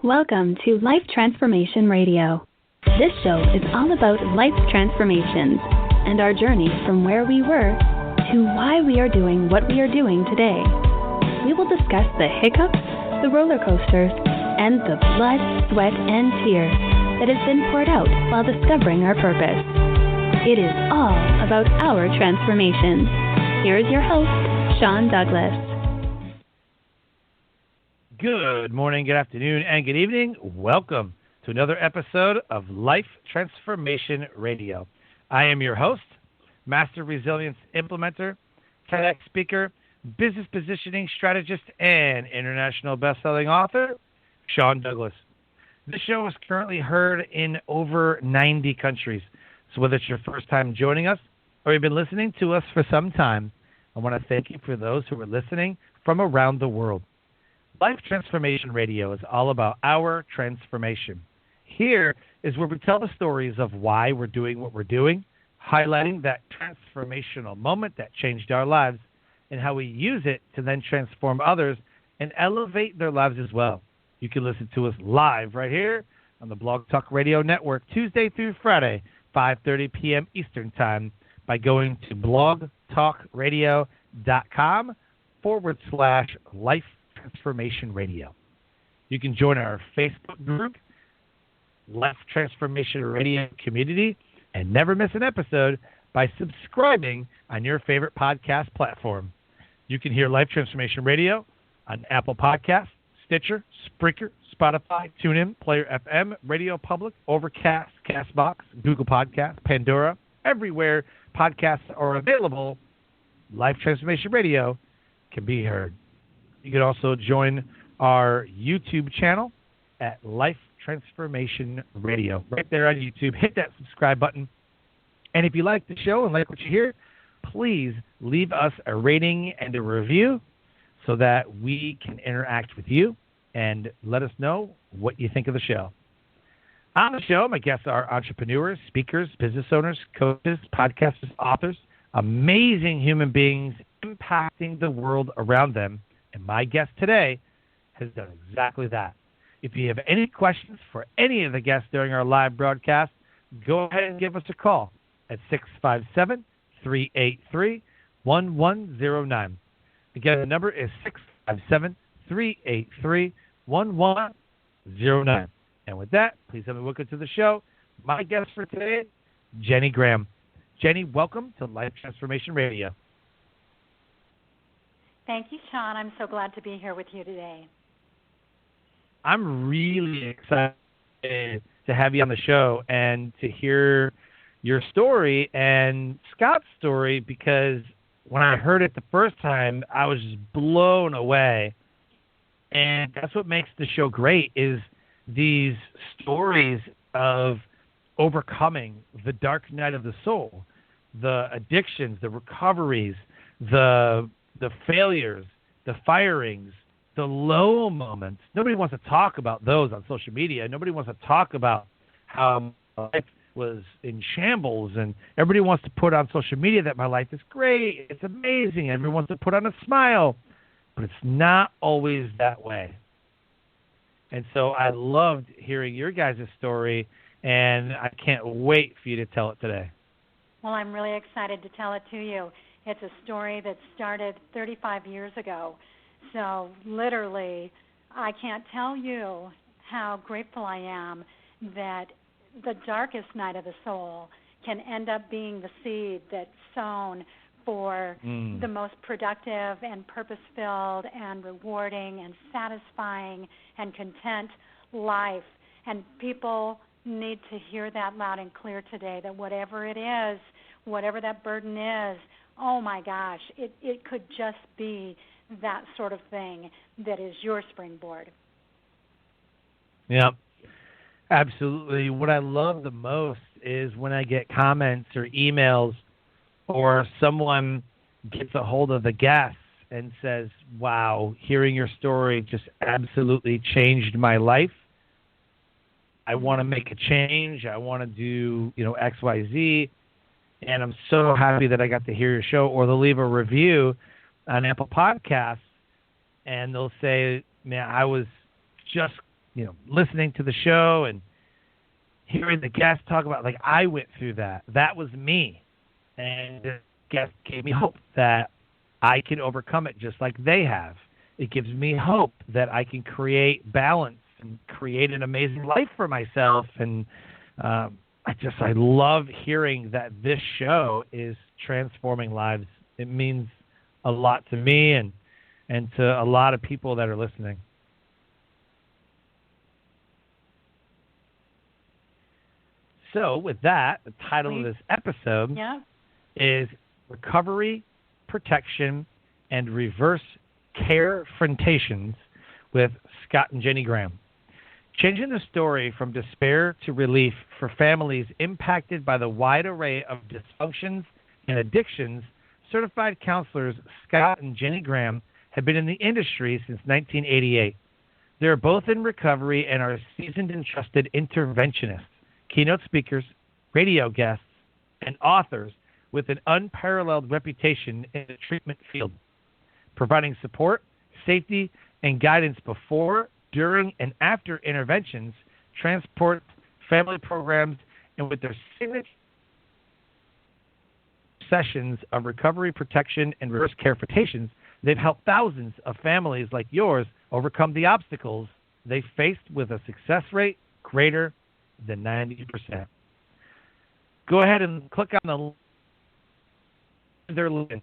Welcome to Life Transformation Radio. This show is all about life transformations and our journey from where we were to why we are doing what we are doing today. We will discuss the hiccups, the roller coasters, and the blood, sweat, and tears that has been poured out while discovering our purpose. It is all about our transformations. Here is your host, Sean Douglas. Good morning, good afternoon, and good evening. Welcome to another episode of Life Transformation Radio. I am your host, Master Resilience Implementer, TEDx speaker, business positioning strategist, and international best-selling author, Sean Douglas. This show is currently heard in over 90 countries. So whether it's your first time joining us or you've been listening to us for some time, I want to thank you for those who are listening from around the world. Life Transformation Radio is all about our transformation. Here is where we tell the stories of why we're doing what we're doing, highlighting that transformational moment that changed our lives, and how we use it to then transform others and elevate their lives as well. You can listen to us live right here on the Blog Talk Radio Network, Tuesday through Friday, 5:30 p.m. Eastern Time, by going to blogtalkradio.com/Life Transformation Radio. You can join our Facebook group, Life Transformation Radio Community, and never miss an episode by subscribing on your favorite podcast platform. You can hear Life Transformation Radio on Apple Podcasts, Stitcher, Spreaker, Spotify, TuneIn, Player FM, Radio Public, Overcast, Castbox, Google Podcasts, Pandora. Everywhere podcasts are available, Life Transformation Radio can be heard. You can also join our YouTube channel at Life Transformation Radio. Right there on YouTube. Hit that subscribe button. And if you like the show and like what you hear, please leave us a rating and a review so that we can interact with you and let us know what you think of the show. On the show, my guests are entrepreneurs, speakers, business owners, coaches, podcasters, authors, amazing human beings impacting the world around them. And my guest today has done exactly that. If you have any questions for any of the guests during our live broadcast, go ahead and give us a call at 657-383-1109. Again, the number is 657-383-1109. And with that, please help me welcome to the show my guest for today, Jenny Graham. Jenny, welcome to Life Transformation Radio. Thank you, Sean. I'm so glad to be here with you today. I'm really excited to have you on the show and to hear your story and Scott's story, because when I heard it the first time, I was just blown away. And that's what makes the show great, is these stories of overcoming the dark night of the soul, the addictions, the recoveries, the failures, the firings, the low moments. Nobody wants to talk about those on social media. Nobody wants to talk about how life was in shambles, and everybody wants to put on social media that my life is great, it's amazing. Everyone wants to put on a smile, but it's not always that way. And so I loved hearing your guys' story, and I can't wait for you to tell it today. Well, I'm really excited to tell it to you. It's a story that started 35 years ago. So literally, I can't tell you how grateful I am that the darkest night of the soul can end up being the seed that's sown for the most productive and purpose-filled and rewarding and satisfying and content life. And people need to hear that loud and clear today, that whatever it is, whatever that burden is, oh my gosh, it could just be that sort of thing that is your springboard. Yeah, absolutely. What I love the most is when I get comments or emails, or someone gets a hold of the guests and says, wow, hearing your story just absolutely changed my life. I want to make a change. I want to do, X, Y, Z. And I'm so happy that I got to hear your show. Or they'll leave a review on Apple Podcasts, and they'll say, man, I was just listening to the show and hearing the guests talk about, like, I went through that. That was me. And the guest gave me hope that I can overcome it just like they have. It gives me hope that I can create balance and create an amazing life for myself. And I love hearing that this show is transforming lives. It means a lot to me and to a lot of people that are listening. So with that, the title of this episode is Recovery, Protection, and Reverse Carefrontations with Scott and Jenny Graham. Changing the story from despair to relief for families impacted by the wide array of dysfunctions and addictions, certified counselors Scott and Jenny Graham have been in the industry since 1988. They are both in recovery and are seasoned and trusted interventionists, keynote speakers, radio guests, and authors with an unparalleled reputation in the treatment field, providing support, safety, and guidance before, during, and after interventions, transport, family programs, and with their signature sessions of recovery, protection, and reverse carefrontations, they've helped thousands of families like yours overcome the obstacles they faced with a success rate greater than 90%. Go ahead and click on the their link.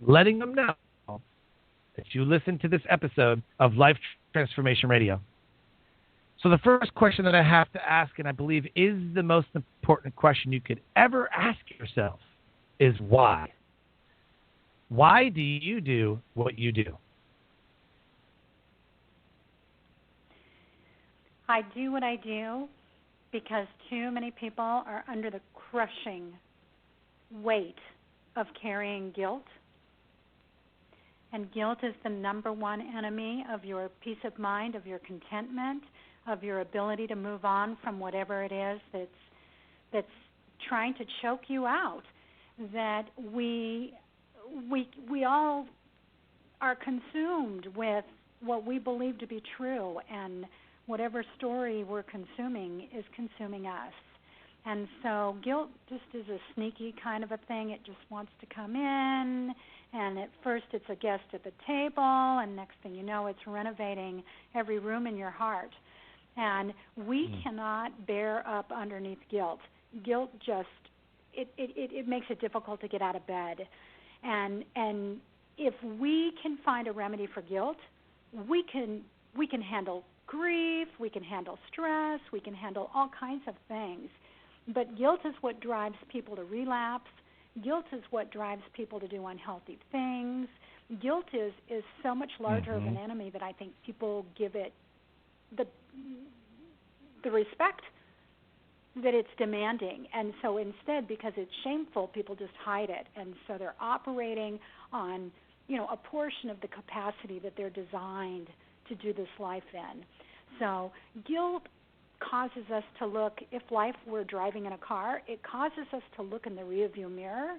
Letting them know that you listen to this episode of Life Transformation Radio. So the first question that I have to ask, and I believe is the most important question you could ever ask yourself, is why? Why do you do what you do? I do what I do because too many people are under the crushing weight of carrying guilt. And guilt is the number one enemy of your peace of mind, of your contentment, of your ability to move on from whatever it is that's trying to choke you out. That we all are consumed with what we believe to be true, and whatever story we're consuming is consuming us. And so guilt just is a sneaky kind of a thing. It just wants to come in, and at first it's a guest at the table, and next thing you know, it's renovating every room in your heart. And we cannot bear up underneath guilt. Guilt just, it makes it difficult to get out of bed. And if we can find a remedy for guilt, we can handle grief, we can handle stress, we can handle all kinds of things. But guilt is what drives people to relapse. Guilt is what drives people to do unhealthy things. Guilt is so much larger of an enemy that I think people give it the respect that it's demanding. And so instead, because it's shameful, people just hide it. And so they're operating on, a portion of the capacity that they're designed to do this life in. So guilt causes us to look, if life were driving in a car, it causes us to look in the rearview mirror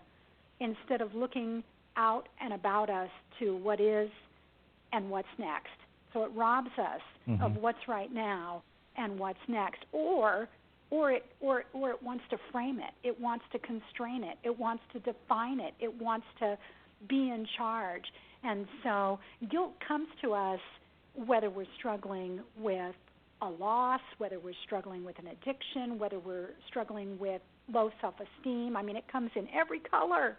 instead of looking out and about us to what is and what's next. So it robs us of what's right now and what's next, or it wants to frame it. It wants to constrain it. It wants to define it. It wants to be in charge. And so guilt comes to us whether we're struggling with a loss, whether we're struggling with an addiction, whether we're struggling with low self-esteem. I mean, it comes in every color.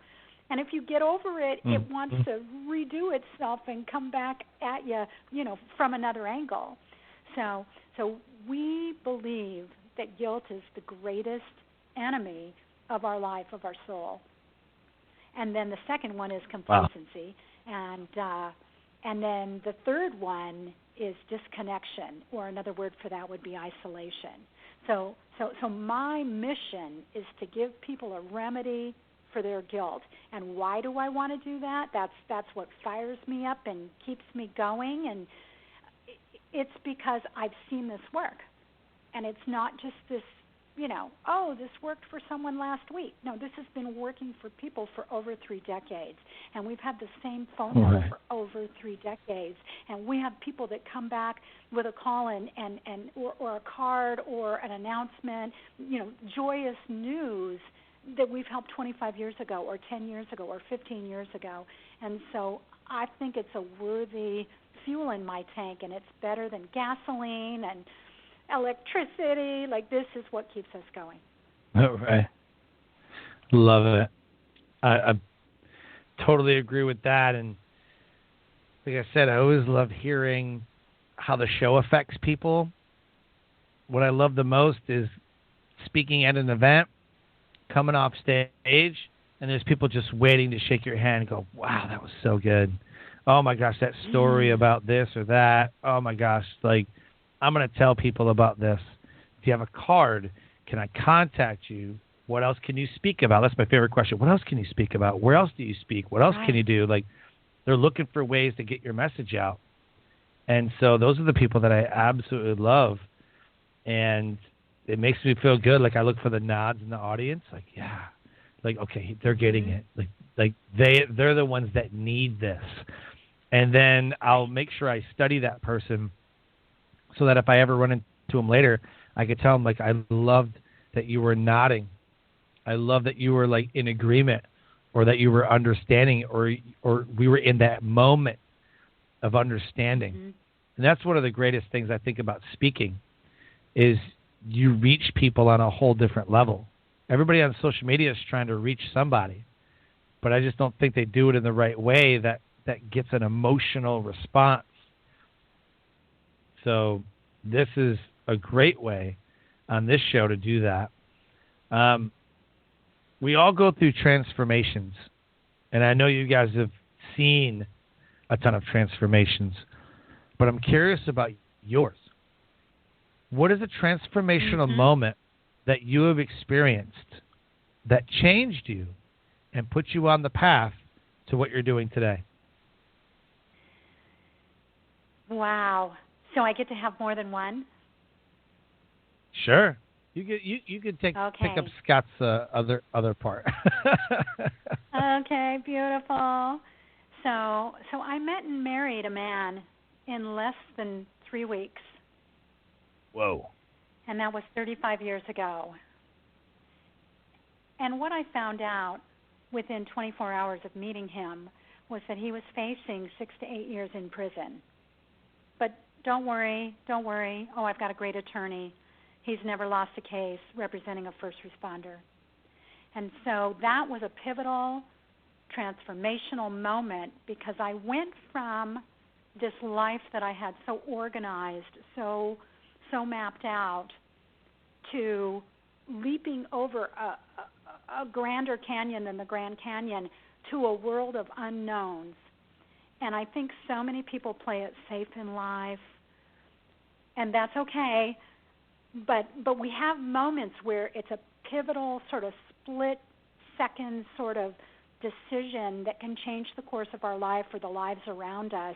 And if you get over it, it wants to redo itself and come back at you, from another angle. So we believe that guilt is the greatest enemy of our life, of our soul. And then the second one is complacency. Wow. And then the third one is disconnection, or another word for that would be isolation. So my mission is to give people a remedy for their guilt. And why do I want to do that? That's what fires me up and keeps me going. And it's because I've seen this work. And it's not just this oh, this worked for someone last week. No, this has been working for people for over 3 decades. And we've had the same phone number for over 3 decades. And we have people that come back with a call or a card or an announcement, joyous news that we've helped 25 years ago or 10 years ago or 15 years ago. And so I think it's a worthy fuel in my tank, and it's better than gasoline and electricity. Like, this is what keeps us going. Oh, right. Love it. I totally agree with that. And like I said, I always love hearing how the show affects people. What I love the most is speaking at an event, coming off stage, and there's people just waiting to shake your hand and go, wow, that was so good. Oh, my gosh, that story about this or that. Oh, my gosh, like, I'm going to tell people about this. If you have a card, can I contact you? What else can you speak about? That's my favorite question. What else can you speak about? Where else do you speak? What else can you do? Like, they're looking for ways to get your message out. And so those are the people that I absolutely love. And it makes me feel good. Like, I look for the nods in the audience. Like, yeah. Like, okay, they're getting it. Like they're the ones that need this. And then I'll make sure I study that person so that if I ever run into them later, I could tell them, like, I loved that you were nodding. I love that you were, like, in agreement, or that you were understanding, or we were in that moment of understanding. And that's one of the greatest things I think about speaking is you reach people on a whole different level. Everybody on social media is trying to reach somebody, but I just don't think they do it in the right way that gets an emotional response. So this is a great way on this show to do that. We all go through transformations, and I know you guys have seen a ton of transformations, but I'm curious about yours. What is a transformational moment that you have experienced that changed you and put you on the path to what you're doing today? Wow. So I get to have more than one? Sure. You could pick up Scott's other part. Okay, beautiful. So I met and married a man in less than 3 weeks. Whoa. And that was 35 years ago. And what I found out within 24 hours of meeting him was that he was facing 6 to 8 years in prison. But don't worry. Oh, I've got a great attorney. He's never lost a case representing a first responder. And so that was a pivotal, transformational moment, because I went from this life that I had so organized, so mapped out, to leaping over a grander canyon than the Grand Canyon to a world of unknowns. And I think so many people play it safe in life, and that's okay. But we have moments where it's a pivotal sort of split-second sort of decision that can change the course of our life or the lives around us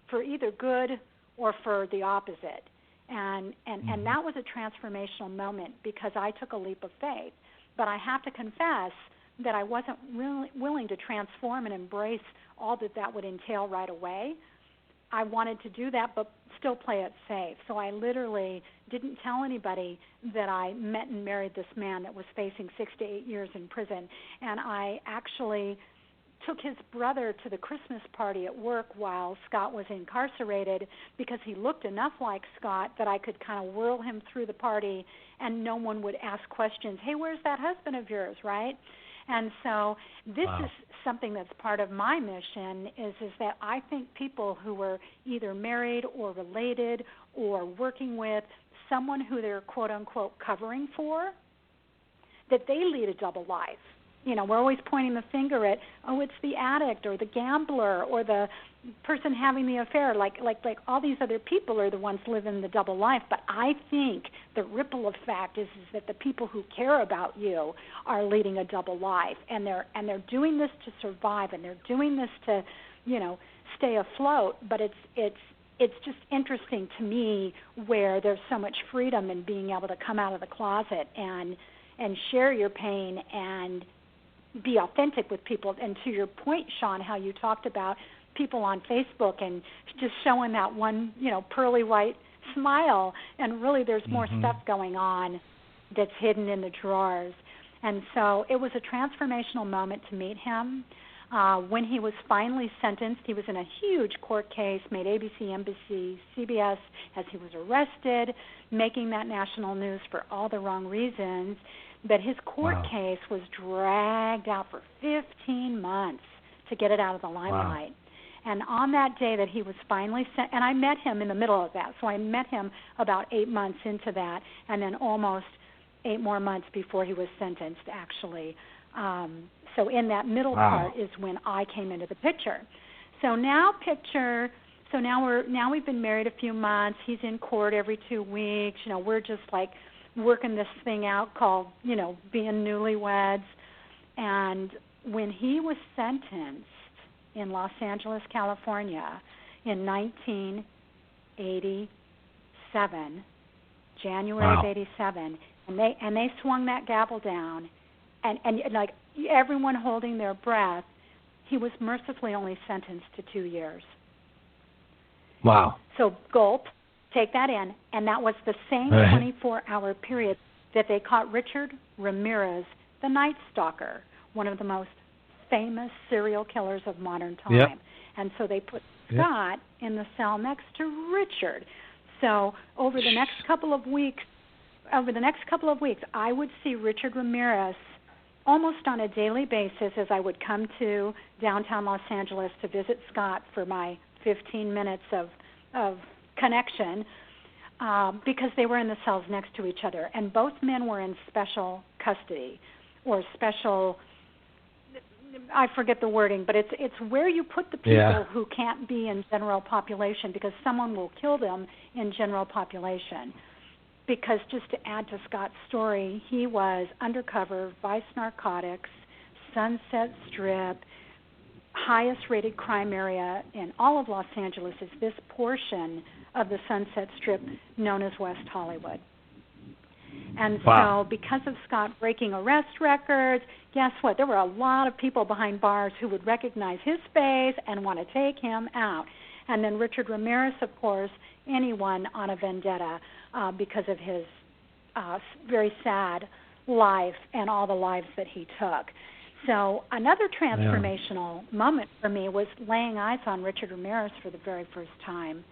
for either good or for the opposite. And that was a transformational moment because I took a leap of faith. But I have to confess that I wasn't really willing to transform and embrace all that would entail right away. I wanted to do that, but still play it safe. So I literally didn't tell anybody that I met and married this man that was facing 6 to 8 years in prison. And I actually took his brother to the Christmas party at work while Scott was incarcerated because he looked enough like Scott that I could kind of whirl him through the party and no one would ask questions. Hey, where's that husband of yours, right? And so this is something that's part of my mission is that I think people who are either married or related or working with someone who they're quote-unquote covering for, that they lead a double life. You know, we're always pointing the finger at, oh, it's the addict or the gambler or the person having the affair. Like all these other people are the ones living the double life. But I think the ripple effect is that the people who care about you are leading a double life, and they're doing this to survive, and they're doing this to, you know, stay afloat. But it's it's just interesting to me where there's so much freedom in being able to come out of the closet and share your pain and be authentic with people. And to your point, Sean, how you talked about people on Facebook and just showing that one, pearly white smile, and really there's more stuff going on that's hidden in the drawers. And so it was a transformational moment to meet him. When he was finally sentenced, he was in a huge court case, made ABC, NBC, CBS as he was arrested, making that national news for all the wrong reasons. But his court case was dragged out for 15 months to get it out of the limelight. Wow. And on that day that he was finally sent, and I met him in the middle of that, so I met him about 8 months into that, and then almost 8 more months before he was sentenced, actually. So in that middle part is when I came into the picture. So now we've been married a few months. He's in court every 2 weeks. We're just like working this thing out called, being newlyweds. And when he was sentenced in Los Angeles, California in 1987, January of 87, and they swung that gavel down, and like everyone holding their breath, he was mercifully only sentenced to 2 years. Wow. So gulp, take that in, and that was the same 24-hour period that they caught Richard Ramirez, the Night Stalker, one of the most famous serial killers of modern time. Yep. And so they put Scott in the cell next to Richard. So over the next couple of weeks, I would see Richard Ramirez almost on a daily basis as I would come to downtown Los Angeles to visit Scott for my 15 minutes of connection, because they were in the cells next to each other. And both men were in special custody or special, I forget the wording, but it's where you put the people who can't be in general population because someone will kill them in general population. Because just to add to Scott's story, he was undercover, vice narcotics, Sunset Strip, highest rated crime area in all of Los Angeles is this portion of the Sunset Strip known as West Hollywood. And so because of Scott breaking arrest records, guess what? There were a lot of people behind bars who would recognize his face and want to take him out. And then Richard Ramirez, of course, anyone on a vendetta because of his very sad life and all the lives that he took. So another transformational moment for me was laying eyes on Richard Ramirez for the very first time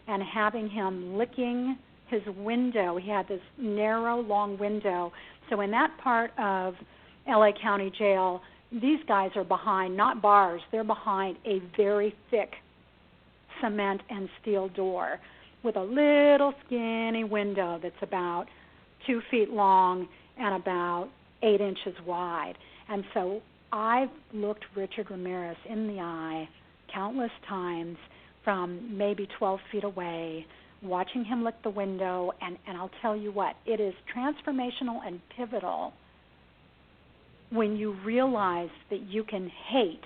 and having him licking his window. He had this narrow, long window. So in that part of L.A. County Jail, these guys are behind, not bars, they're behind a very thick cement and steel door with a little skinny window that's about 2 feet long and about 8 inches wide. And so I've looked Richard Ramirez in the eye countless times from maybe 12 feet away, watching him lick the window, and I'll tell you what, it is transformational and pivotal when you realize that you can hate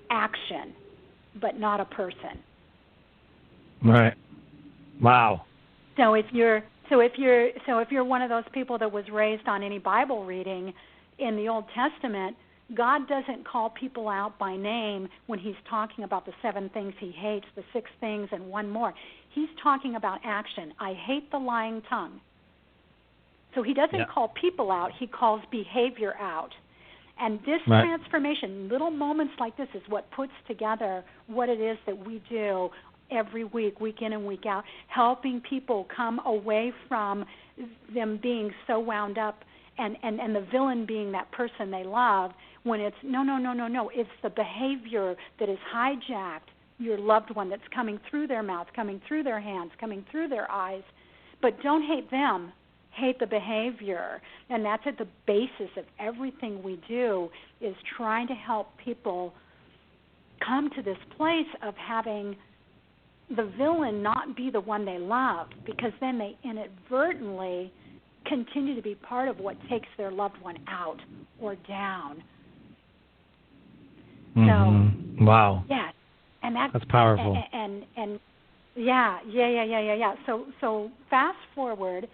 action, but not a person. Right. Wow. So if you're one of those people that was raised on any Bible reading in the Old Testament, God doesn't call people out by name when he's talking about the 7 things he hates, the 6 things, and one more. He's talking about action. I hate the lying tongue. So he doesn't call people out. He calls behavior out. And this transformation, little moments like this, is what puts together what it is that we do every week, week in and week out, helping people come away from them being so wound up and the villain being that person they love, when it's no, it's the behavior that has hijacked your loved one that's coming through their mouth, coming through their hands, coming through their eyes. But don't hate them, hate the behavior. And that's at the basis of everything we do, is trying to help people come to this place of having the villain not be the one they love, because then they inadvertently continue to be part of what takes their loved one out or down. Mm-hmm. So, wow. Yes. That's powerful. And yeah. So fast forward,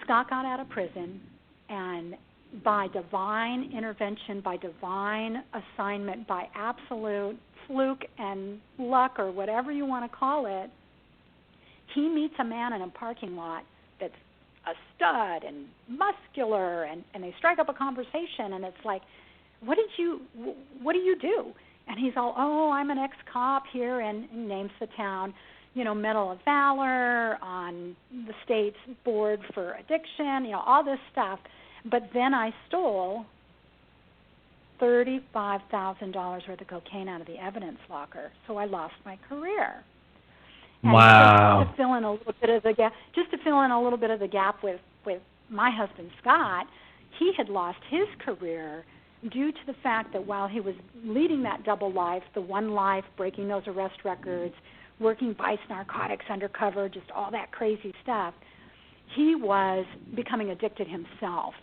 Scott got out of prison, and by divine intervention, by divine assignment, by absolute fluke and luck, or whatever you want to call it, he meets a man in a parking lot that's a stud and muscular, and they strike up a conversation, and it's like, what do you do? And he's all, oh, I'm an ex-cop here, and names the town, Medal of Valor, on the state's board for addiction, all this stuff. But then I stole $35,000 worth of cocaine out of the evidence locker, so I lost my career. And wow. Just to fill in a little bit of the gap with my husband Scott, he had lost his career due to the fact that while he was leading that double life, the one life, breaking those arrest records, working vice narcotics undercover, just all that crazy stuff, he was becoming addicted himself.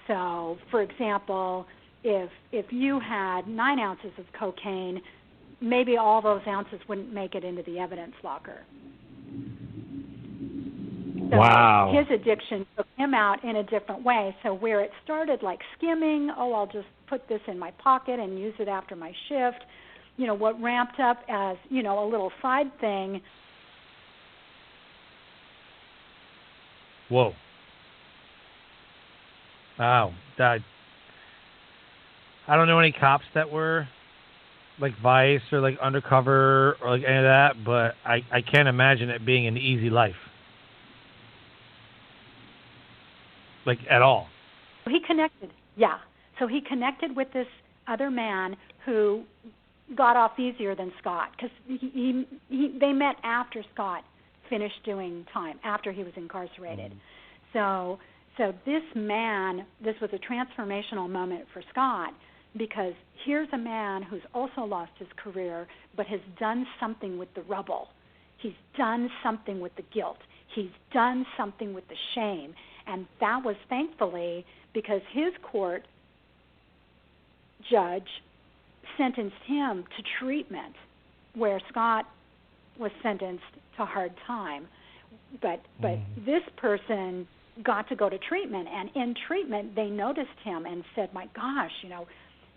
So, for example, if you had 9 ounces of cocaine, maybe all those ounces wouldn't make it into the evidence locker. So wow. His addiction took him out in a different way. So where it started like skimming, I'll just put this in my pocket and use it after my shift, what ramped up as, a little side thing. Whoa. Wow. I don't know any cops that were like vice or like undercover or like any of that, but I can't imagine it being an easy life. Like at all. He connected, yeah. So he connected with this other man who got off easier than Scott, because they met after Scott finished doing time, after he was incarcerated. So this man, this was a transformational moment for Scott, because here's a man who's also lost his career, but has done something with the rubble. He's done something with the guilt. He's done something with the shame. And that was thankfully because his court judge sentenced him to treatment, where Scott was sentenced to hard time. But this person got to go to treatment, and in treatment they noticed him and said, my gosh,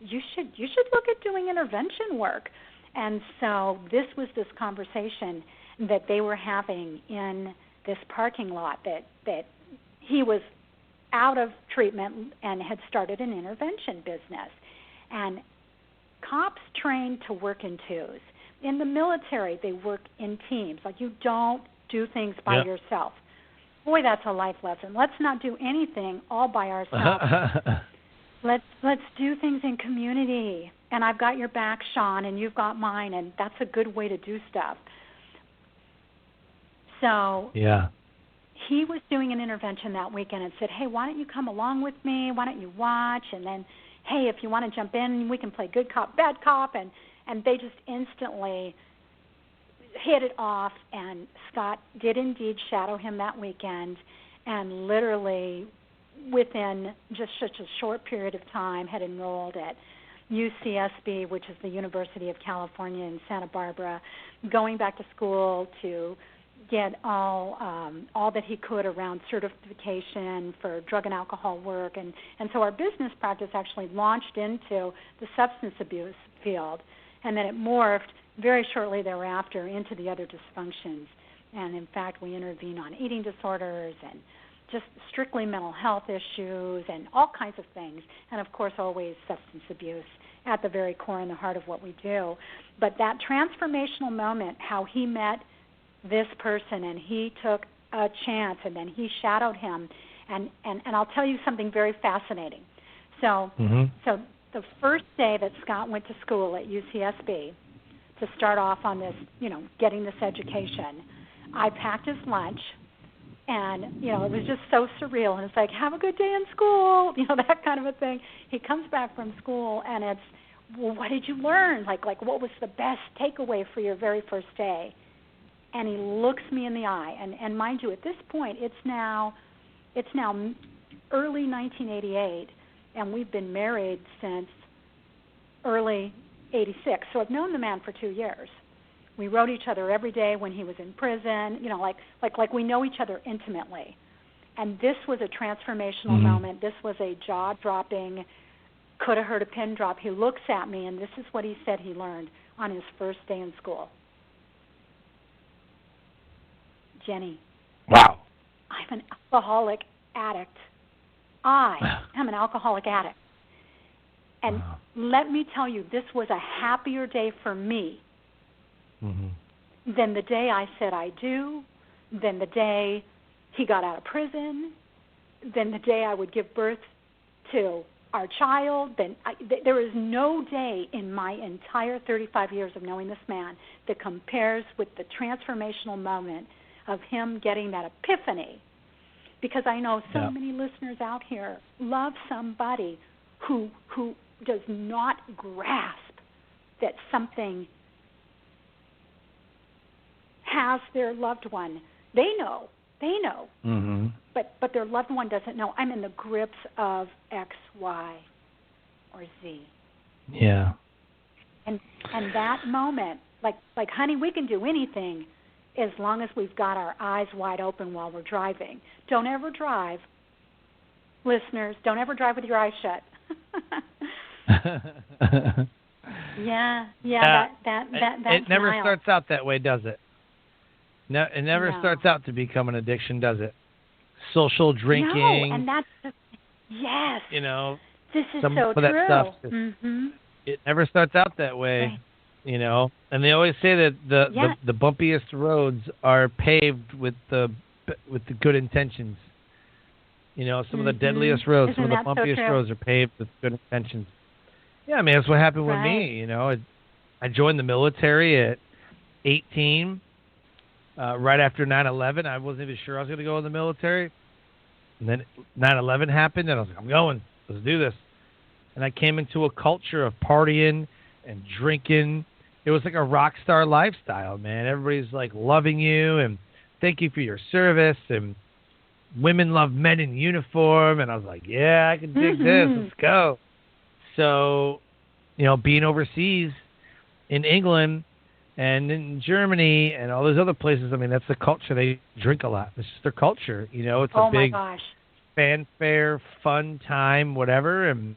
you should look at doing intervention work. And so this was this conversation that they were having in this parking lot, that he was out of treatment and had started an intervention business. And cops train to work in twos. In the military, they work in teams. Like, you don't do things by yourself. Boy, that's a life lesson. Let's not do anything all by ourselves. Let's do things in community. And I've got your back, Sean, and you've got mine, and that's a good way to do stuff. So he was doing an intervention that weekend and said, hey, why don't you come along with me? Why don't you watch? And then, hey, if you want to jump in, we can play good cop, bad cop. And they just instantly hit it off, and Scott did indeed shadow him that weekend, and literally within just such a short period of time had enrolled at UCSB, which is the University of California in Santa Barbara, going back to school to get all that he could around certification for drug and alcohol work. And so our business practice actually launched into the substance abuse field, and then it morphed very shortly thereafter into the other dysfunctions. And in fact, we intervene on eating disorders and just strictly mental health issues and all kinds of things. And of course, always substance abuse at the very core and the heart of what we do. But that transformational moment, how he met this person and he took a chance and then he shadowed him. And I'll tell you something very fascinating. So the first day that Scott went to school at UCSB to start off on this, getting this education, I packed his lunch, and, it was just so surreal. And it's like, have a good day in school, that kind of a thing. He comes back from school, and it's, well, what did you learn? Like what was the best takeaway for your very first day? And he looks me in the eye. And mind you, at this point, it's now early 1988, and we've been married since early 86. So I've known the man for 2 years. We wrote each other every day when he was in prison, like we know each other intimately. And this was a transformational moment. This was a jaw-dropping, could have heard a pin drop. He looks at me, and this is what he said he learned on his first day in school. Jenny. Wow. I'm an alcoholic addict. I am an alcoholic addict. And let me tell you, this was a happier day for me than the day I said I do, than the day he got out of prison, than the day I would give birth to our child. There is no day in my entire 35 years of knowing this man that compares with the transformational moment of him getting that epiphany. Because I know so many listeners out here love somebody who does not grasp that something has their loved one. They know, but their loved one doesn't know. I'm in the grips of X, Y, or Z. Yeah. And that moment, like, honey, we can do anything as long as we've got our eyes wide open while we're driving. Don't ever drive, listeners. Don't ever drive with your eyes shut. It never starts out that way, does it? No, it never starts out to become an addiction, does it? Social drinking. No, and that's yes. You know, this is some so of that true. stuff. It never starts out that way. Right. You know, and they always say that the bumpiest roads are paved with the good intentions. You know, some of the deadliest roads, some of the bumpiest roads are paved with good intentions. Yeah, I mean, that's what happened with me. You know, I joined the military at 18. Right after 9/11, I wasn't even sure I was going to go in the military. And then 9/11 happened, and I was like, I'm going. Let's do this. And I came into a culture of partying and drinking. It was like a rock star lifestyle, man. Everybody's like loving you and thank you for your service. And women love men in uniform. And I was like, yeah, I can dig this. Let's go. So, you know, being overseas in England and in Germany and all those other places, I mean, that's the culture. They drink a lot. It's just their culture. You know, it's a big fanfare, fun time, whatever. And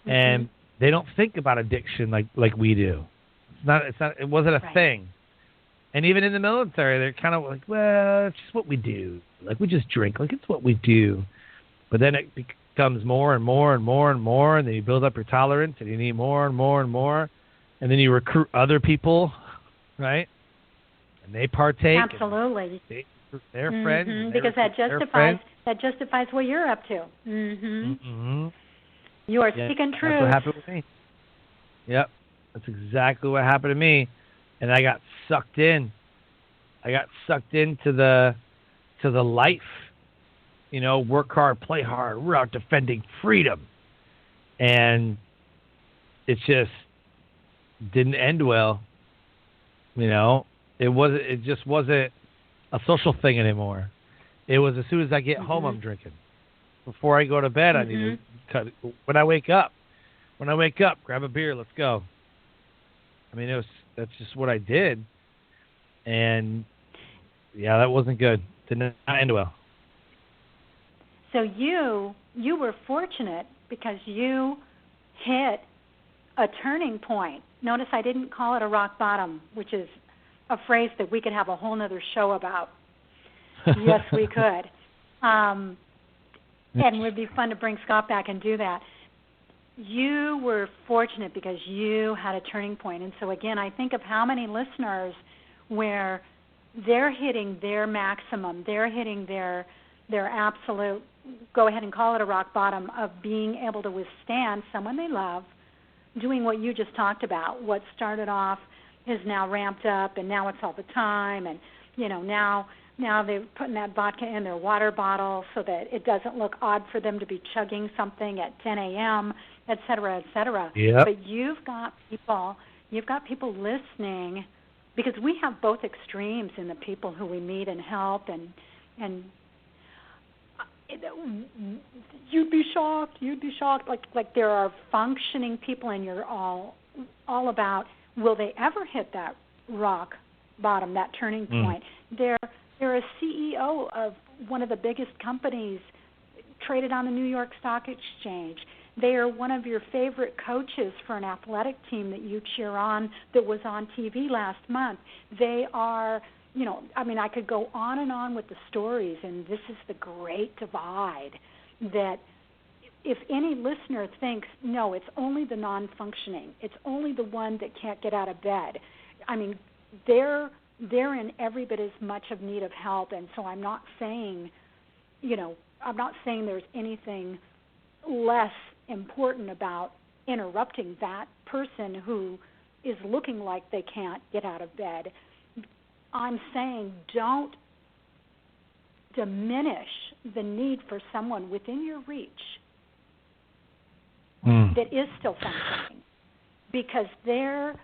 and they don't think about addiction like we do. It wasn't a thing. And even in the military, they're kind of like, well, it's just what we do. Like, we just drink. Like, it's what we do. But then it becomes more and more and more and more, and then you build up your tolerance, and you need more and more and more. And then you recruit other people, right? And they partake. Absolutely. They recruit their friends. Because that justifies what you're up to. You are speaking truth. That's what happened with me. Yep. That's exactly what happened to me. And I got sucked in. I got sucked into the life. You know, work hard, play hard. We're out defending freedom. And it just didn't end well. You know, it just wasn't a social thing anymore. It was as soon as I get home, I'm drinking. Before I go to bed, I need to cut. When I wake up, grab a beer, let's go. I mean, that's just what I did. And yeah, that wasn't good. Did not end well. So you were fortunate because you hit a turning point. Notice I didn't call it a rock bottom, which is a phrase that we could have a whole other show about. Yes, we could. And it would be fun to bring Scott back and do that. You were fortunate because you had a turning point. And so, again, I think of how many listeners where they're hitting their maximum, they're hitting their absolute, go ahead and call it a rock bottom, of being able to withstand someone they love, doing what you just talked about. What started off is now ramped up, and now it's all the time. And, you know, now they're putting that vodka in their water bottle so that it doesn't look odd for them to be chugging something at 10 a.m., et cetera, et cetera. Yep. But you've got people listening, because we have both extremes in the people who we meet and help, and you'd be shocked. Like there are functioning people, and you're all all about, will they ever hit that rock bottom, that turning point? They're a CEO of one of the biggest companies traded on the New York Stock Exchange. They are one of your favorite coaches for an athletic team that you cheer on that was on TV last month. They are, I could go on and on with the stories, and this is the great divide that if any listener thinks, no, it's only the non-functioning, it's only the one that can't get out of bed, they're in every bit as much of need of help. And so I'm not saying there's anything less important about interrupting that person who is looking like they can't get out of bed. I'm saying don't diminish the need for someone within your reach that is still functioning, because their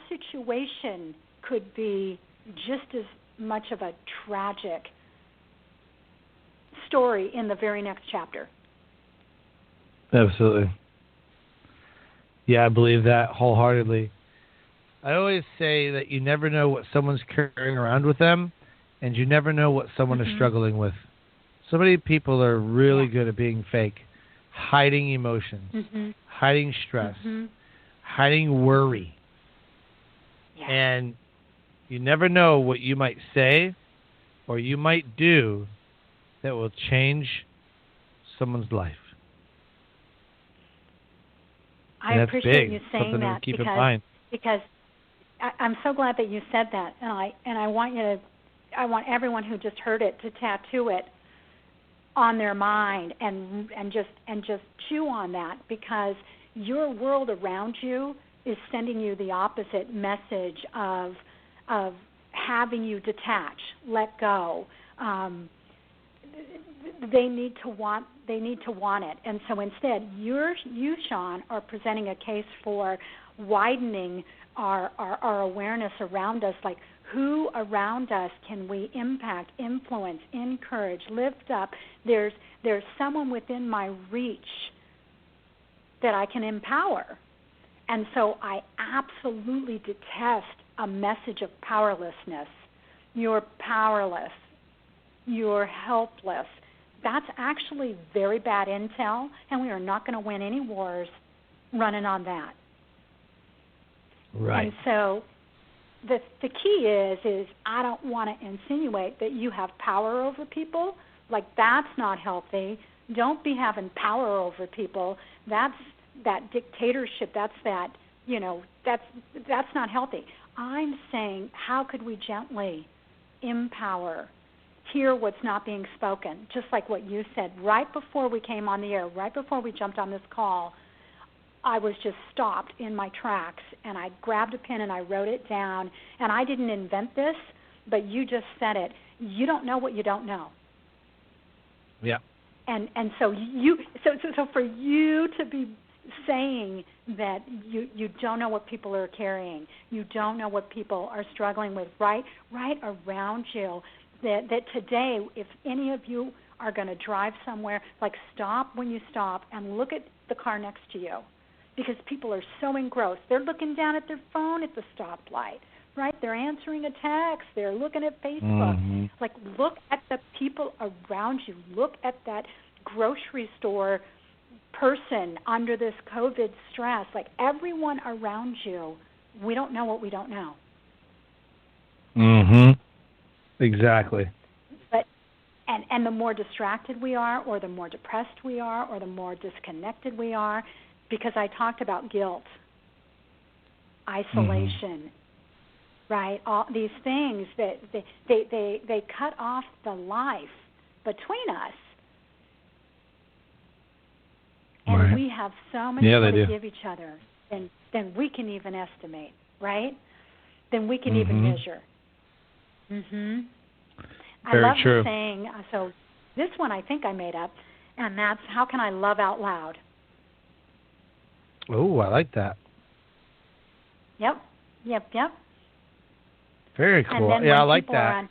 situation could be just as much of a tragic story in the very next chapter. Absolutely. Yeah, I believe that wholeheartedly. I always say that you never know what someone's carrying around with them, and you never know what someone is struggling with. So many people are really good at being fake, hiding emotions, hiding stress, hiding worry. Yeah. And you never know what you might say or you might do that will change someone's life. I appreciate you saying something that to keep in mind. because I'm so glad that you said that, and I want everyone who just heard it to tattoo it on their mind and just chew on that, because your world around you is sending you the opposite message of having you detach, let go. They need to want it, and so instead, you, Sean, are presenting a case for widening our awareness around us, like who around us can we impact, influence, encourage, lift up. There's someone within my reach that I can empower, and so I absolutely detest a message of powerlessness. You're powerless. You're helpless. That's actually very bad intel, and we are not going to win any wars running on that. Right. And so the key is I don't want to insinuate that you have power over people. Like, that's not healthy. Don't be having power over people. That's that dictatorship. That's that, that's not healthy. I'm saying, how could we gently empower, hear what's not being spoken, just like what you said right before we came on the air, right before we jumped on this call. I was just stopped in my tracks, and I grabbed a pen and I wrote it down, and I didn't invent this, but you just said it. You don't know what you don't know. Yeah. And so so for you to be saying that you don't know what people are carrying, you don't know what people are struggling with right around you, that today, if any of you are going to drive somewhere, like, stop when you stop and look at the car next to you, because people are so engrossed. They're looking down at their phone at the stoplight, right? They're answering a text. They're looking at Facebook. Like, look at the people around you. Look at that grocery store person under this COVID stress. Like, everyone around you, we don't know what we don't know. Exactly. But and the more distracted we are, or the more depressed we are, or the more disconnected we are, because I talked about guilt, isolation, right? All these things that they cut off the life between us. And we have so much more to give each other than we can even estimate, right? Than we can even measure. I love the saying, so this one I think I made up, and that's, how can I love out loud? Oh, I like that. Yep. Very cool. Yeah, I like that.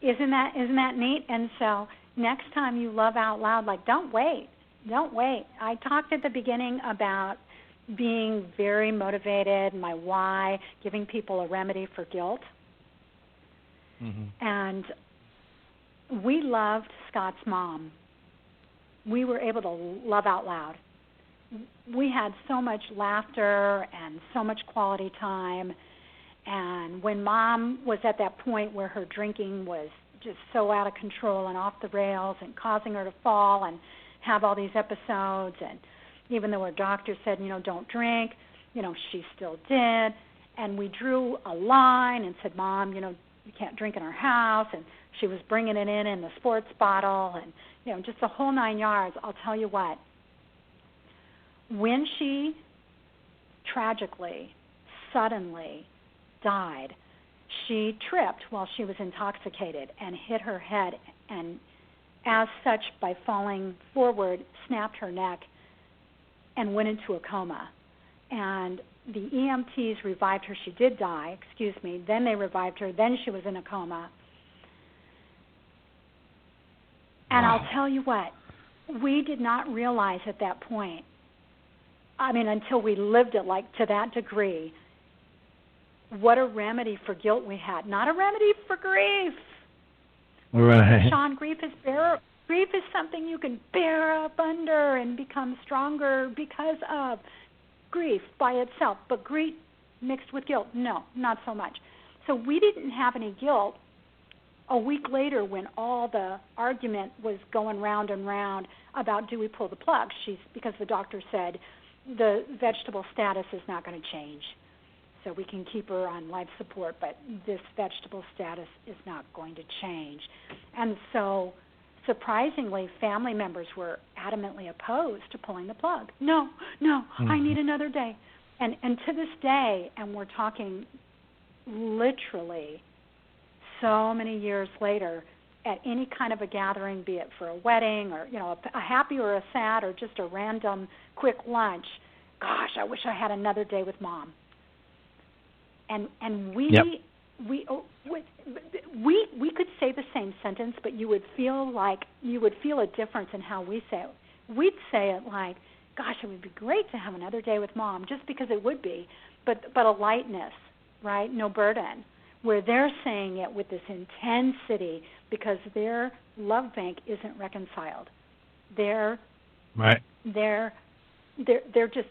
Isn't that neat? And so next time you love out loud, like, don't wait. I talked at the beginning about, being very motivated, my why, giving people a remedy for guilt. And we loved Scott's mom. We were able to love out loud. We had so much laughter and so much quality time. And when Mom was at that point where her drinking was just so out of control and off the rails and causing her to fall and have all these episodes, and even though her doctor said, don't drink, she still did. And we drew a line and said, Mom, you can't drink in our house. And she was bringing it in the sports bottle and, just the whole 9 yards. I'll tell you what, when she tragically, suddenly died, she tripped while she was intoxicated and hit her head, and as such, by falling forward, snapped her neck and went into a coma. And the EMTs revived her. She did die, then they revived her. Then she was in a coma. And I'll tell you what, we did not realize at that point, until we lived it to that degree, what a remedy for guilt we had. Not a remedy for grief. Right. Sean, grief is something you can bear up under and become stronger because of grief by itself. But grief mixed with guilt, no, not so much. So we didn't have any guilt a week later when all the argument was going round and round about do we pull the plug. Because the doctor said the vegetable status is not going to change. So we can keep her on life support, but this vegetable status is not going to change. And so, surprisingly, family members were adamantly opposed to pulling the plug. No, I need another day. And to this day, and we're talking literally so many years later, at any kind of a gathering, be it for a wedding or, a happy or a sad or just a random quick lunch, gosh, I wish I had another day with Mom. And we could say the same sentence, but you would feel a difference in how we say it. We'd say it like, gosh, it would be great to have another day with Mom, just because it would be, but a lightness, right? No burden. Where they're saying it with this intensity because their love bank isn't reconciled. They're just,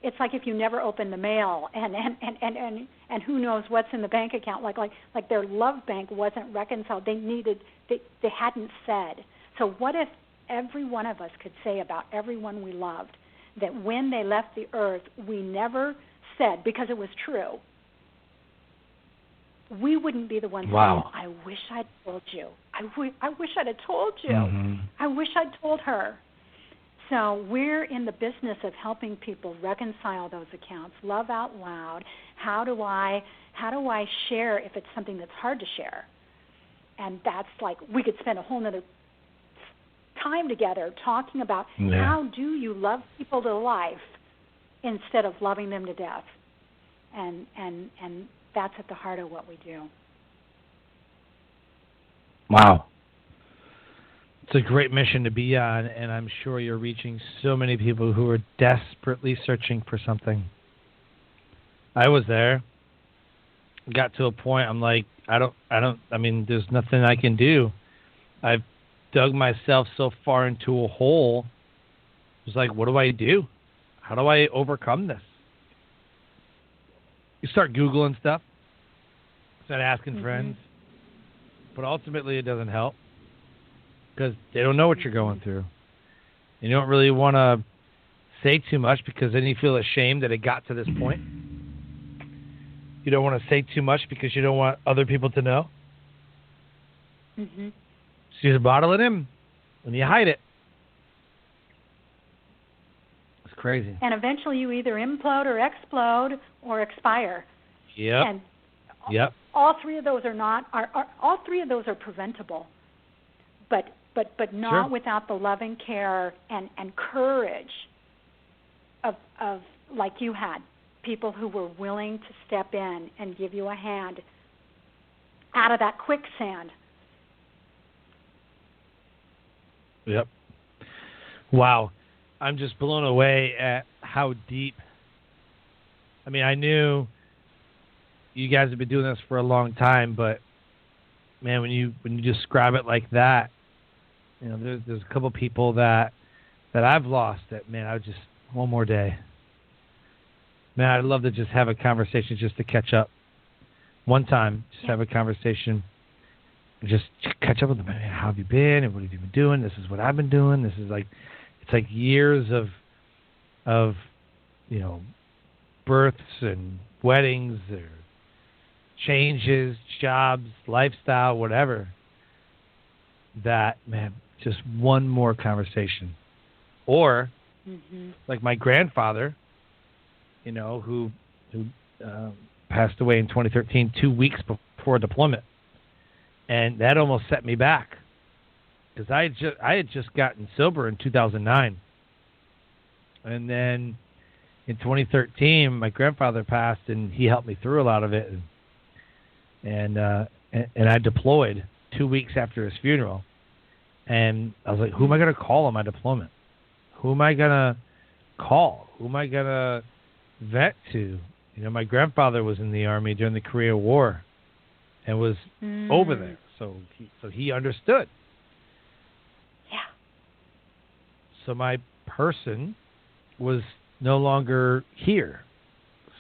it's like if you never open the mail and who knows what's in the bank account, like their love bank wasn't reconciled. They hadn't said. So what if every one of us could say about everyone we loved that when they left the earth, we never said, because it was true, we wouldn't be the ones saying, I wish I'd told you. I wish I'd have told you. I wish I'd told her. So we're in the business of helping people reconcile those accounts, love out loud. How do I share if it's something that's hard to share? And that's we could spend a whole nother time together talking about how do you love people to life instead of loving them to death. And that's at the heart of what we do. Wow. It's a great mission to be on, and I'm sure you're reaching so many people who are desperately searching for something. I was there. Got to a point, I'm like, there's nothing I can do. I've dug myself so far into a hole. It was like, what do I do? How do I overcome this? You start Googling stuff, start asking friends, but ultimately it doesn't help because they don't know what you're going through. And you don't really want to say too much because then you feel ashamed that it got to this point. You don't want to say too much because you don't want other people to know. So you just bottle it in and you hide it. It's crazy. And eventually you either implode or explode or expire. Yep. And all three of those all three of those are preventable. But not without the loving care and courage of like you had, people who were willing to step in and give you a hand out of that quicksand. Yep. Wow. I'm just blown away at how deep. I mean, I knew you guys have been doing this for a long time, but man, when you describe it like that, you know, there's a couple people that I've lost. That, man, I would just one more day. Man, I'd love to just have a conversation just to catch up. One time, just have a conversation. Just catch up with them. Man, how have you been? And what have you been doing? This is what I've been doing. This is like, it's like years of, you know, births and weddings or changes, jobs, lifestyle, whatever. That, man, just one more conversation. Or, like my grandfather, you know, who passed away in 2013, 2 weeks before deployment. And that almost set me back because I had just gotten sober in 2009. And then in 2013, my grandfather passed, and he helped me through a lot of it. And I deployed 2 weeks after his funeral. And I was like, who am I going to call on my deployment? Who am I going to call? Who am I going to vent to? You know, my grandfather was in the Army during the Korean War and was over there. So he understood. Yeah. So my person was no longer here.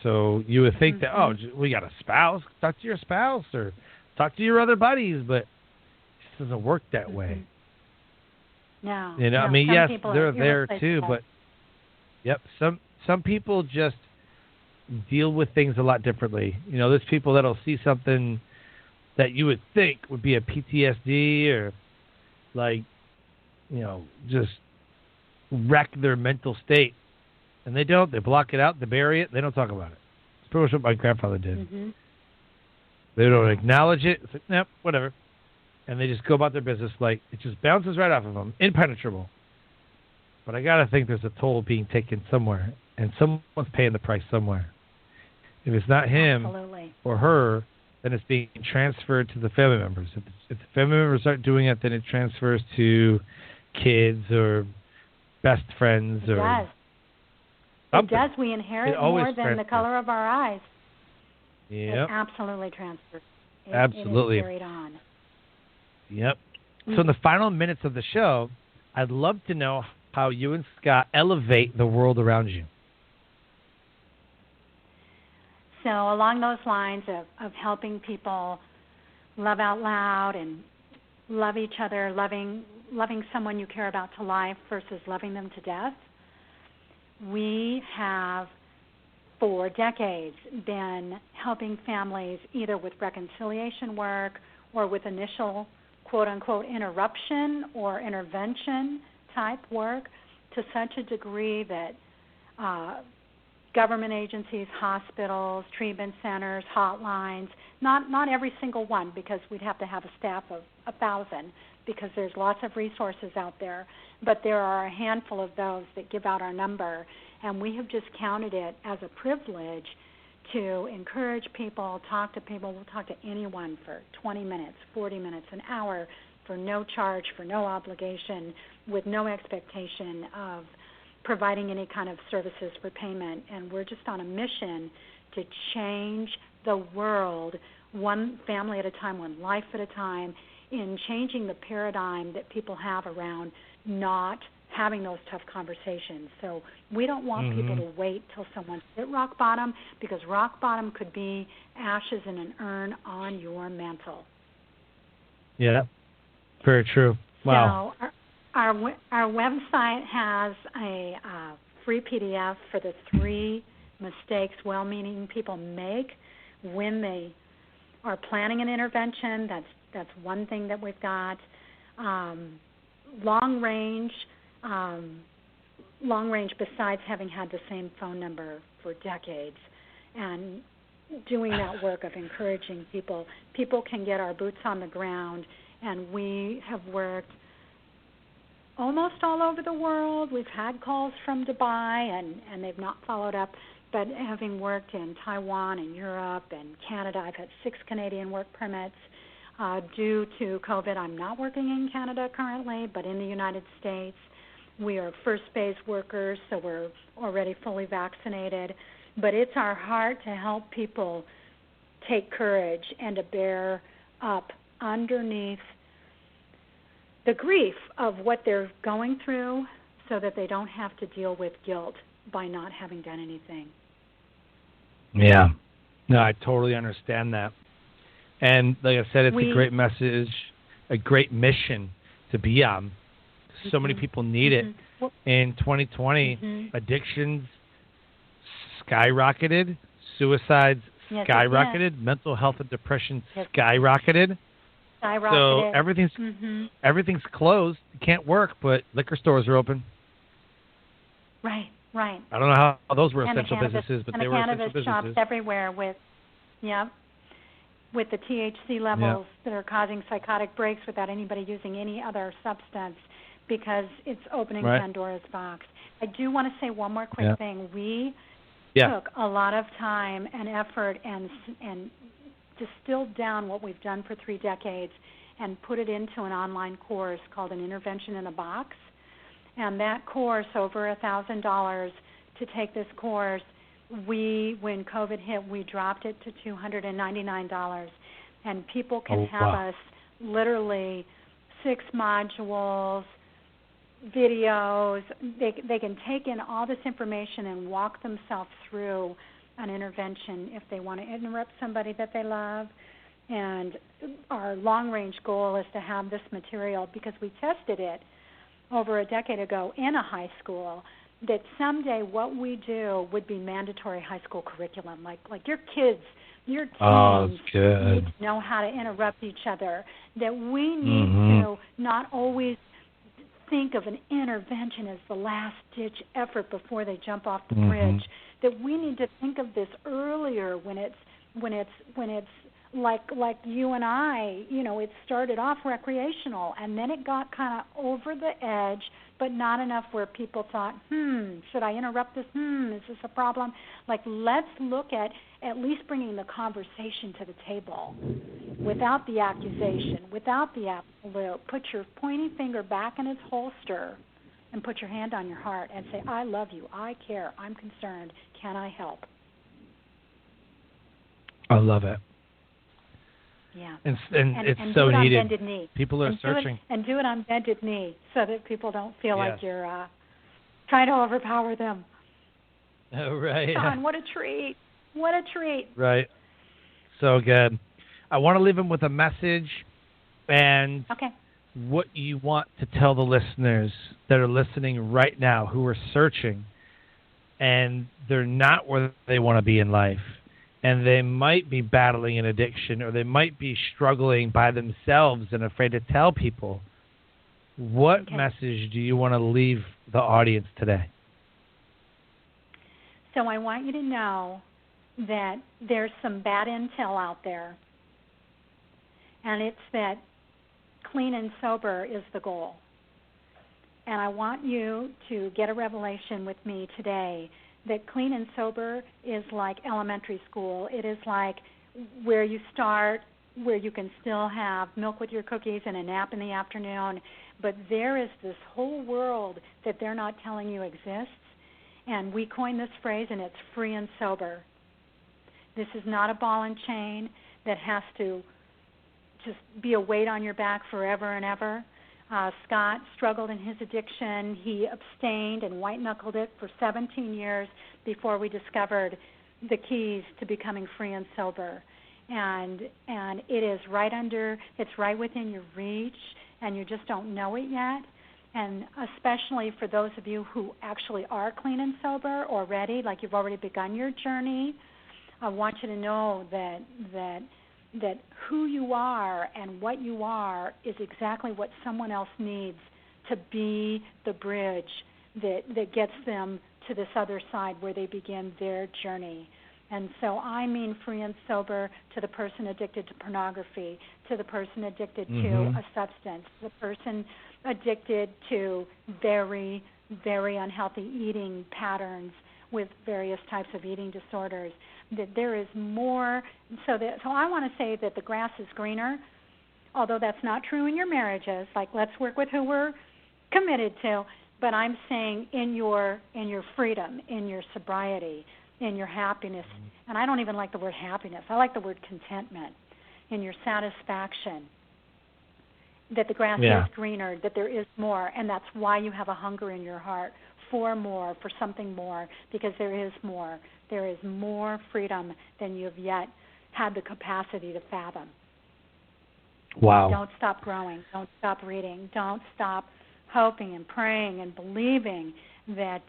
So you would think that, oh, we got a spouse, talk to your spouse or talk to your other buddies, but it just doesn't work that way. No. You know, no, I mean, yes, they're there too, but some people just deal with things a lot differently. You know, there's people that'll see something that you would think would be a PTSD or like, you know, just wreck their mental state. And they don't. They block it out. They bury it. They don't talk about it. It's pretty much what my grandfather did. They don't acknowledge it. It's like, nope, whatever. And they just go about their business like it just bounces right off of them. Impenetrable. But I got to think there's a toll being taken somewhere. And someone's paying the price somewhere. If it's not him or her, then it's being transferred to the family members. If the family members aren't doing it, then it transfers to kids or best friends or something. It does. We inherit more than the color of our eyes. Yep. It absolutely transfers. Absolutely. It is carried on. Yep. So in the final minutes of the show, I'd love to know how you and Scott elevate the world around you. So along those lines of helping people love out loud and love each other, loving someone you care about to life versus loving them to death, we have for decades been helping families either with reconciliation work or with initial quote-unquote interruption or intervention type work to such a degree that government agencies, hospitals, treatment centers, hotlines, not every single one because we'd have to have a staff of 1,000 because there's lots of resources out there, but there are a handful of those that give out our number, and we have just counted it as a privilege to encourage people, talk to people. We'll talk to anyone for 20 minutes, 40 minutes, an hour for no charge, for no obligation, with no expectation of providing any kind of services for payment. And we're just on a mission to change the world one family at a time, one life at a time, in changing the paradigm that people have around not having those tough conversations. So we don't want people to wait till someone's hit rock bottom, because rock bottom could be ashes in an urn on your mantle. Yeah, very true. Wow. So our website has a free PDF for the 3 mistakes well-meaning people make when they are planning an intervention. That's one thing that we've got. Long range, besides having had the same phone number for decades and doing that work of encouraging people can get our boots on the ground, and we have worked almost all over the world. We've had calls from Dubai, and they've not followed up, but having worked in Taiwan and Europe and Canada, I've had 6 Canadian work permits. Due to COVID, I'm not working in Canada currently, but in the United States. We are first phase workers, so we're already fully vaccinated. But it's our heart to help people take courage and to bear up underneath the grief of what they're going through so that they don't have to deal with guilt by not having done anything. Yeah. No, I totally understand that. And like I said, it's a great message, a great mission to be on. So many people need it. In 2020, addictions skyrocketed, suicides skyrocketed, mental health and depression skyrocketed. So everything's closed. You can't work, but liquor stores are open. Right. I don't know how those were essential businesses, but they were essential businesses. And the cannabis shops everywhere with the THC levels that are causing psychotic breaks without anybody using any other substance, because it's opening Pandora's box. I do want to say one more quick thing. We took a lot of time and effort and distilled down what we've done for 3 decades and put it into an online course called An Intervention in a Box. And that course, over $1,000 to take this course, when COVID hit, we dropped it to $299. And people can have us literally 6 modules, videos. They can take in all this information and walk themselves through an intervention if they want to interrupt somebody that they love. And our long-range goal is to have this material, because we tested it over a decade ago in a high school, that someday what we do would be mandatory high school curriculum. Like your kids, your teens need to know how to interrupt each other, that we need to not always think of an intervention as the last-ditch effort before they jump off the bridge, that we need to think of this earlier when it's like you and I, it started off recreational, and then it got kind of over the edge, but not enough where people thought, should I interrupt this? Is this a problem? Like, let's look at least bringing the conversation to the table without the accusation, without the absolute. Put your pointy finger back in its holster and put your hand on your heart and say, I love you, I care, I'm concerned, can I help? I love it. Yeah. And it's so do it needed. On bended knee. People are searching. Do it on bended knee so that people don't feel like you're trying to overpower them. Oh, right. Don, what a treat. What a treat. Right. So good. I want to leave them with a message and what you want to tell the listeners that are listening right now who are searching and they're not where they want to be in life. And they might be battling an addiction, or they might be struggling by themselves and afraid to tell people. What message do you want to leave the audience today? So I want you to know that there's some bad intel out there, and it's that clean and sober is the goal. And I want you to get a revelation with me today that clean and sober is like elementary school. It is like where you start, where you can still have milk with your cookies and a nap in the afternoon, but there is this whole world that they're not telling you exists, and we coined this phrase, and it's free and sober. This is not a ball and chain that has to just be a weight on your back forever and ever. Scott struggled in his addiction. He abstained and white-knuckled it for 17 years before we discovered the keys to becoming free and sober. And it is it's right within your reach, and you just don't know it yet. And especially for those of you who actually are clean and sober already, like you've already begun your journey, I want you to know that who you are and what you are is exactly what someone else needs to be the bridge that gets them to this other side where they begin their journey. And so I mean free and sober to the person addicted to pornography, to the person addicted to a substance, the person addicted to very, very unhealthy eating patterns with various types of eating disorders. That there is more. So I want to say that the grass is greener, although that's not true in your marriages. Like, let's work with who we're committed to. But I'm saying in your freedom, in your sobriety, in your happiness, and I don't even like the word happiness. I like the word contentment, in your satisfaction, that the grass is greener, that there is more, and that's why you have a hunger in your heart for more, for something more, because there is more. There is more freedom than you have yet had the capacity to fathom. Wow. Don't stop growing. Don't stop reading. Don't stop hoping and praying and believing that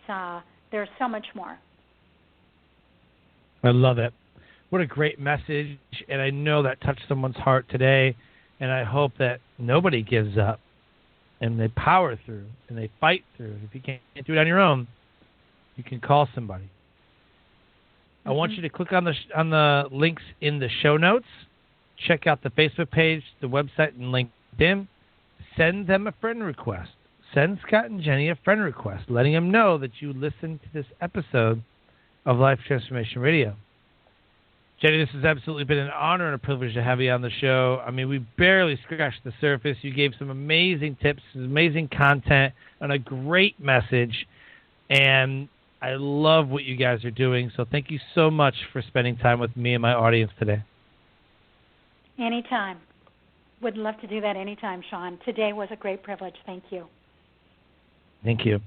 there's so much more. I love it. What a great message, and I know that touched someone's heart today, and I hope that nobody gives up, and they power through, and they fight through. If you can't do it on your own, you can call somebody. Mm-hmm. I want you to click on the links in the show notes. Check out the Facebook page, the website, and LinkedIn. Send them a friend request. Send Scott and Jenny a friend request, letting them know that you listened to this episode of Life Transformation Radio. Jenny, this has absolutely been an honor and a privilege to have you on the show. I mean, we barely scratched the surface. You gave some amazing tips, some amazing content, and a great message. And I love what you guys are doing. So thank you so much for spending time with me and my audience today. Anytime. Would love to do that anytime, Sean. Today was a great privilege. Thank you. Thank you.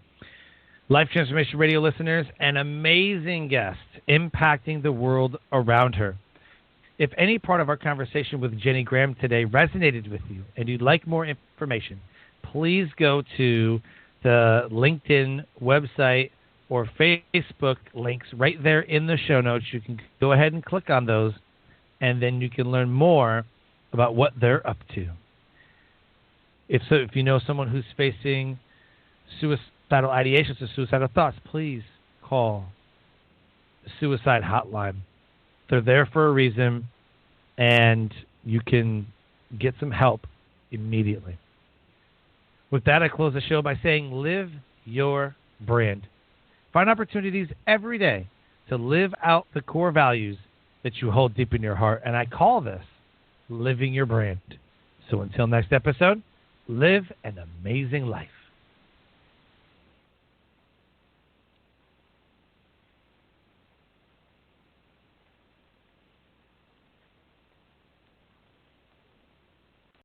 Life Transformation Radio listeners, an amazing guest impacting the world around her. If any part of our conversation with Jenny Graham today resonated with you and you'd like more information, please go to the LinkedIn website or Facebook links right there in the show notes. You can go ahead and click on those, and then you can learn more about what they're up to. If you know someone who's facing suicidal ideations or suicidal thoughts, please call the suicide hotline. They're there for a reason, and you can get some help immediately. With that, I close the show by saying live your brand. Find opportunities every day to live out the core values that you hold deep in your heart, and I call this living your brand. So until next episode, live an amazing life.